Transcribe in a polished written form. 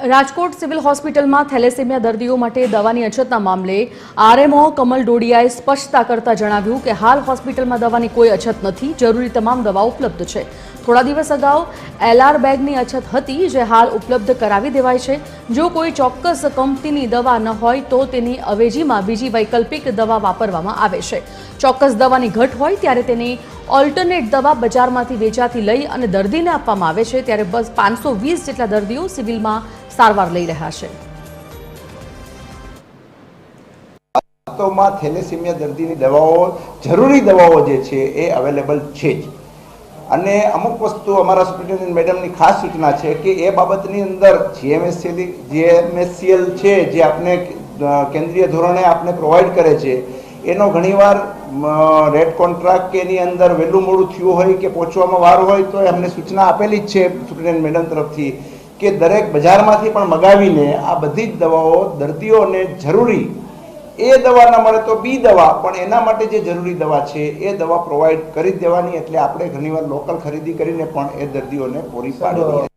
Rajkot civil હોસ્પિટલમાં thalassemia દર્દીઓ માટે દવાની અછતના મામલે આરએમઓ કમલ ડોડિયાએ સ્પષ્ટતા કરતા જણાવ્યું કે હાલ હોસ્પિટલમાં દવાની કોઈ અછત નથી, જરૂરી તમામ દવા ઉપલબ્ધ છે। થોડા દિવસ અગાઉ એલઆર બેગની અછત હતી, જે હાલ ઉપલબ્ધ કરાવી દેવાય છે। જો કોઈ ચોક્કસ કંપનીની દવા ન હોય તો તેની અવેજીમાં બીજી વૈકલ્પિક દવા વાપરવામાં આવે છે। ચોક્કસ દવાની ઘટ હોય ત્યારે તેની ઓલ્ટરનેટ દવા બજારમાંથી વેચાતી લઈ અને દર્દીને આપવામાં આવે છે। ત્યારે બસ 520 જેટલા દર્દીઓ સિવિલમાં સારવાર લઈ રહ્યા છે। વાસ્તવમાં થેલેસેમિયા દર્દીની દવાઓ, જરૂરી દવાઓ જે છે એ અવેલેબલ છે જ, અને અમુક વસ્તુ અમારા સુપ્રિન્ટેન્ડન્ટ મેડમની ખાસ સૂચના છે કે એ બાબતની અંદર જીએમએસસીએલ છે, જે આપણે કેન્દ્રીય ધોરણે આપણે પ્રોવાઈડ કરે છે, એનો ઘણીવાર રેટ કોન્ટ્રાક્ટ કે એની અંદર વહેલું મોડું થયું હોય કે પહોંચવામાં વાર હોય તો અમને સૂચના આપેલી જ છે સુપ્રિન્ટેન્ડન્ટ મેડમ તરફથી કે દરેક બજારમાંથી પણ મગાવીને આ બધી જ દવાઓ દર્દીઓને જરૂરી એ દવા ન મળે તો બી દવા, પણ એના માટે જે જરૂરી દવા છે એ દવા પ્રોવાઈડ કરી દેવાની। એટલે આપણે ઘણીવાર લોકલ ખરીદી કરીને પણ એ દર્દીઓને પૂરી પાડવી।